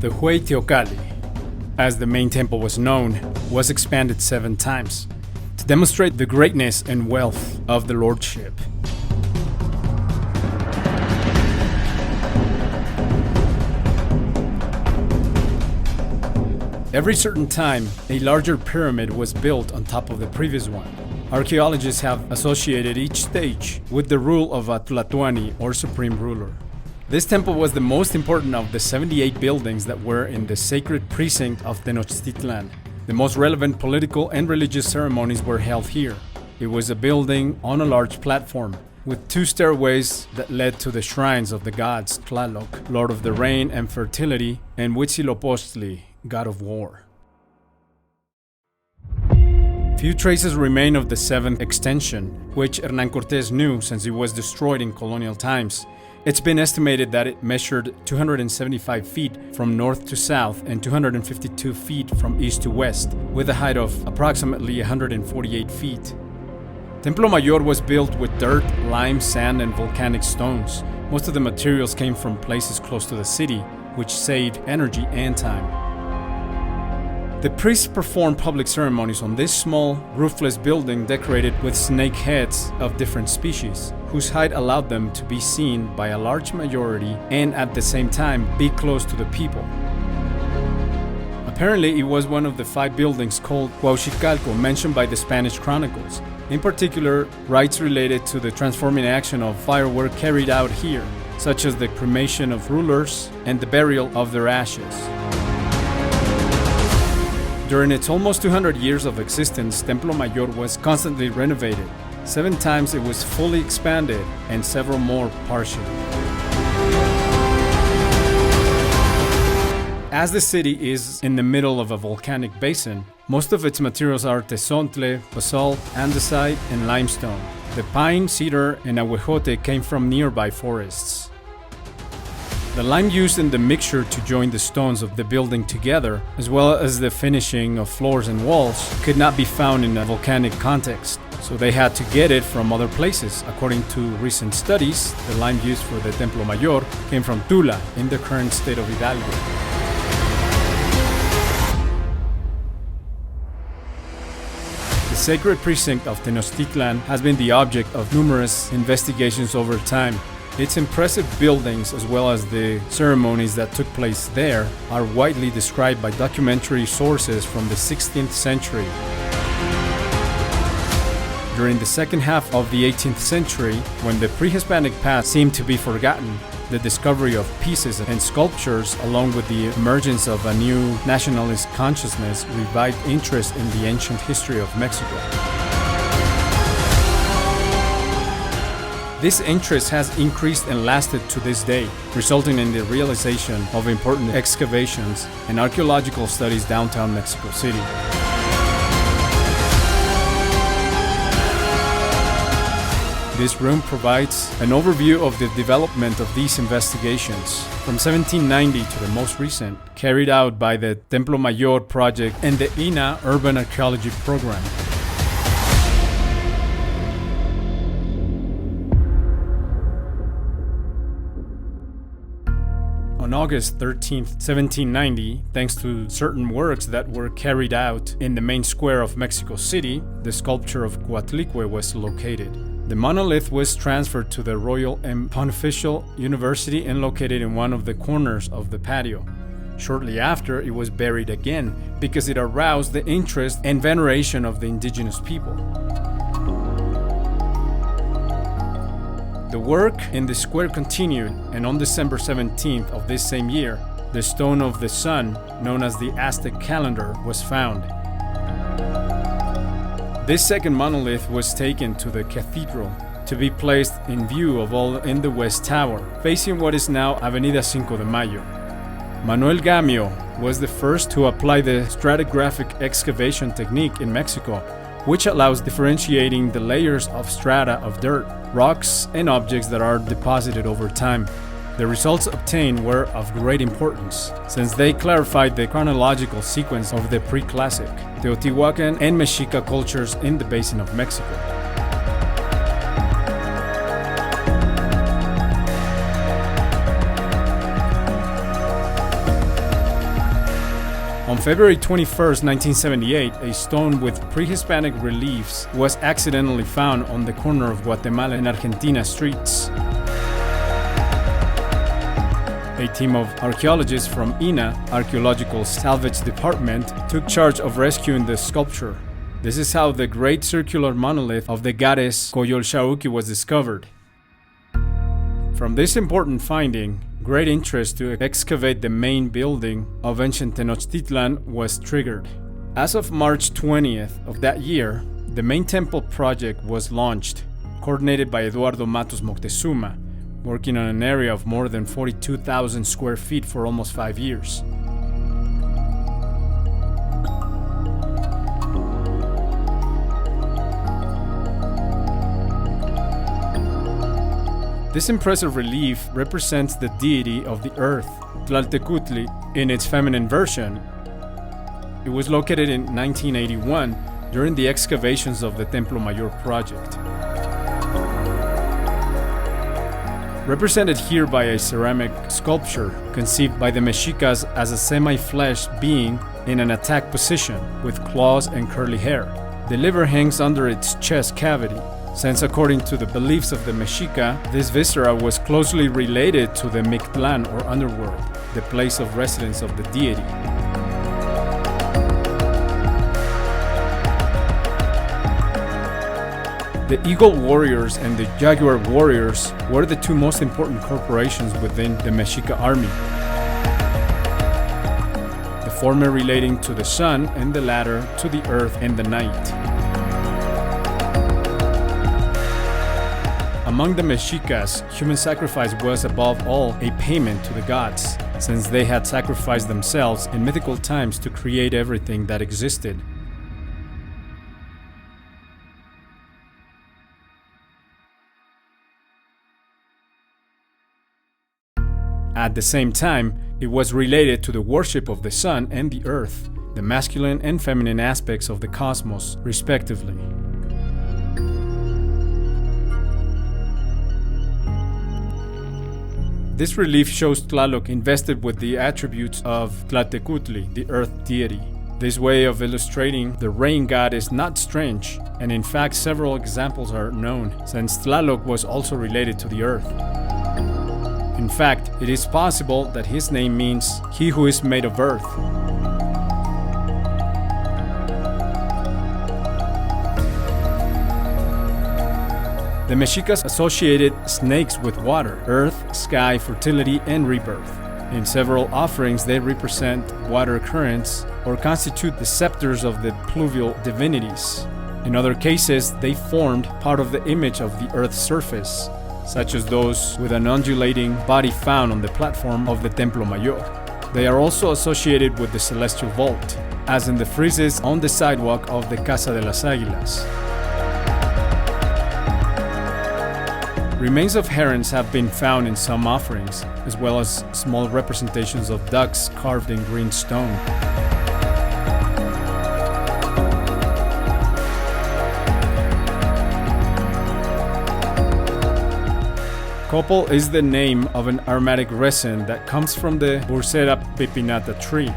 The Huayteocalli, as the main temple was known, was expanded 7 times to demonstrate the greatness and wealth of the lordship. Every certain time, a larger pyramid was built on top of the previous one. Archaeologists have associated each stage with the rule of a Tlatoani, or supreme ruler. This temple was the most important of the 78 buildings that were in the sacred precinct of Tenochtitlan. The most relevant political and religious ceremonies were held here. It was a building on a large platform, with 2 stairways that led to the shrines of the gods Tlaloc, lord of the rain and fertility, and Huitzilopochtli, god of war. Few traces remain of the 7th extension, which Hernán Cortés knew since it was destroyed in colonial times. It's been estimated that it measured 275 feet from north to south and 252 feet from east to west, with a height of approximately 148 feet. Templo Mayor was built with dirt, lime, sand, and volcanic stones. Most of the materials came from places close to the city, which saved energy and time. The priests performed public ceremonies on this small, roofless building decorated with snake heads of different species, whose height allowed them to be seen by a large majority and at the same time be close to the people. Apparently, it was one of the 5 buildings called Huauchicalco mentioned by the Spanish chronicles. In particular, rites related to the transforming action of fire were carried out here, such as the cremation of rulers and the burial of their ashes. During its almost 200 years of existence, Templo Mayor was constantly renovated. 7 times it was fully expanded and several more partially. As the city is in the middle of a volcanic basin, most of its materials are tezontle, basalt, andesite, and limestone. The pine, cedar, and ahuejote came from nearby forests. The lime used in the mixture to join the stones of the building together, as well as the finishing of floors and walls, could not be found in a volcanic context, so they had to get it from other places. According to recent studies, the lime used for the Templo Mayor came from Tula, in the current state of Hidalgo. The sacred precinct of Tenochtitlan has been the object of numerous investigations over time. Its impressive buildings, as well as the ceremonies that took place there, are widely described by documentary sources from the 16th century. During the second half of the 18th century, when the pre-Hispanic past seemed to be forgotten, the discovery of pieces and sculptures, along with the emergence of a new nationalist consciousness, revived interest in the ancient history of Mexico. This interest has increased and lasted to this day, resulting in the realization of important excavations and archaeological studies downtown Mexico City. This room provides an overview of the development of these investigations, from 1790 to the most recent, carried out by the Templo Mayor project and the INA Urban Archaeology Program. On August 13, 1790, thanks to certain works that were carried out in the main square of Mexico City, the sculpture of Cuatlicue was located. The monolith was transferred to the Royal and Pontifical University and located in one of the corners of the patio. Shortly after, it was buried again because it aroused the interest and veneration of the indigenous people. The work in the square continued, and on December 17th of this same year, the stone of the sun, known as the Aztec calendar, was found. This second monolith was taken to the cathedral to be placed in view of all in the west tower, facing what is now Avenida Cinco de Mayo. Manuel Gamio was the first to apply the stratigraphic excavation technique in Mexico, which allows differentiating the layers of strata of dirt, rocks, and objects that are deposited over time. The results obtained were of great importance, since they clarified the chronological sequence of the pre-classic Teotihuacan and Mexica cultures in the basin of Mexico. On February 21st, 1978, a stone with pre-Hispanic reliefs was accidentally found on the corner of Guatemala and Argentina streets. A team of archaeologists from INA, Archaeological Salvage Department, took charge of rescuing the sculpture. This is how the great circular monolith of the goddess Coyolxauhqui was discovered. From this important finding, great interest to excavate the main building of ancient Tenochtitlan was triggered. As of March 20th of that year, the main temple project was launched, coordinated by Eduardo Matos Moctezuma, working on an area of more than 42,000 square feet for almost 5 years. This impressive relief represents the deity of the earth, Mictlantecuhtli, in its feminine version. It was located in 1981 during the excavations of the Templo Mayor project. Represented here by a ceramic sculpture conceived by the Mexicas as a semi-flesh being in an attack position with claws and curly hair. The liver hangs under its chest cavity, since according to the beliefs of the Mexica, this viscera was closely related to the Mictlan or underworld, the place of residence of the deity. The Eagle Warriors and the Jaguar Warriors were the two most important corporations within the Mexica army. The former relating to the sun and the latter to the earth and the night. Among the Mexicas, human sacrifice was above all a payment to the gods, since they had sacrificed themselves in mythical times to create everything that existed. At the same time, it was related to the worship of the sun and the earth, the masculine and feminine aspects of the cosmos, respectively. This relief shows Tlaloc invested with the attributes of Mictlantecuhtli, the earth deity. This way of illustrating the rain god is not strange, and in fact several examples are known, since Tlaloc was also related to the earth. In fact, it is possible that his name means "he who is made of earth." The Mexicas associated snakes with water, earth, sky, fertility, and rebirth. In several offerings, they represent water currents or constitute the scepters of the pluvial divinities. In other cases, they formed part of the image of the earth's surface, such as those with an undulating body found on the platform of the Templo Mayor. They are also associated with the celestial vault, as in the friezes on the sidewalk of the Casa de las Águilas. Remains of herons have been found in some offerings, as well as small representations of ducks carved in green stone. Copal is the name of an aromatic resin that comes from the Brasero pepinata tree.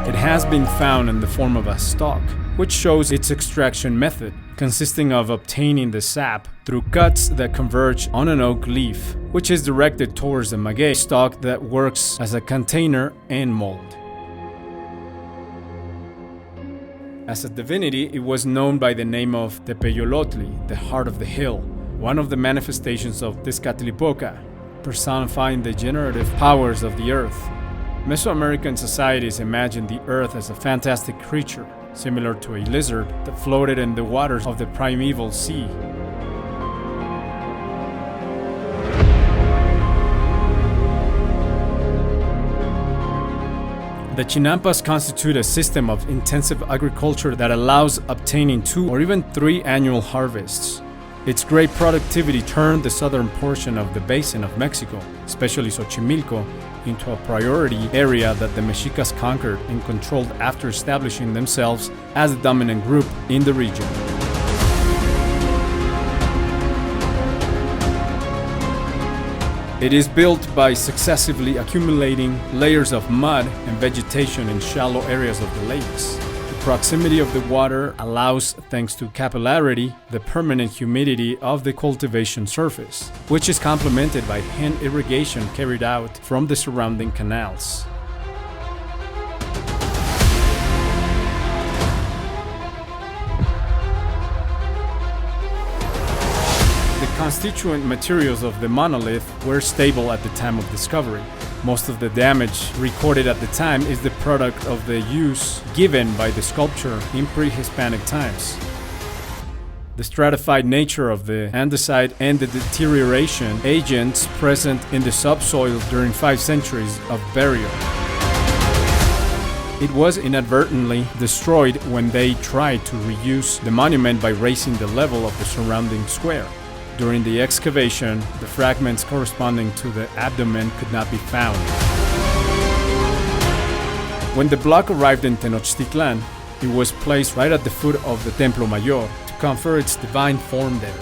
It has been found in the form of a stalk, which shows its extraction method, consisting of obtaining the sap through cuts that converge on an oak leaf, which is directed towards the maguey stalk that works as a container and mold. As a divinity, it was known by the name of Tepeyolotli, the heart of the hill, one of the manifestations of Tezcatlipoca, personifying the generative powers of the earth. Mesoamerican societies imagined the earth as a fantastic creature, similar to a lizard that floated in the waters of the primeval sea. The Chinampas constitute a system of intensive agriculture that allows obtaining 2 or even 3 annual harvests. Its great productivity turned the southern portion of the basin of Mexico, especially Xochimilco, into a priority area that the Mexicas conquered and controlled after establishing themselves as the dominant group in the region. It is built by successively accumulating layers of mud and vegetation in shallow areas of the lakes. The proximity of the water allows, thanks to capillarity, the permanent humidity of the cultivation surface, which is complemented by hand irrigation carried out from the surrounding canals. The constituent materials of the monolith were stable at the time of discovery. Most of the damage recorded at the time is the product of the use given by the sculpture in pre-Hispanic times. The stratified nature of the andesite and the deterioration agents present in the subsoil during 5 centuries of burial. It was inadvertently destroyed when they tried to reuse the monument by raising the level of the surrounding square. During the excavation, the fragments corresponding to the abdomen could not be found. When the block arrived in Tenochtitlan, it was placed right at the foot of the Templo Mayor to confer its divine form there.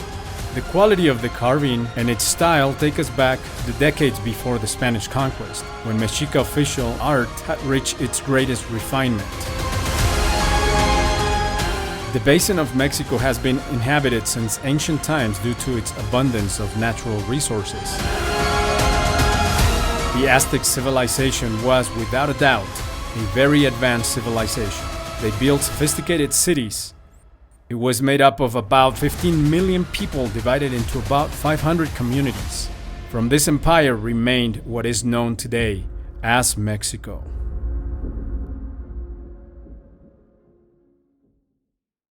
The quality of the carving and its style take us back the decades before the Spanish conquest, when Mexica official art had reached its greatest refinement. The basin of Mexico has been inhabited since ancient times due to its abundance of natural resources. The Aztec civilization was, without a doubt, a very advanced civilization. They built sophisticated cities. It was made up of about 15 million people divided into about 500 communities. From this empire remained what is known today as Mexico.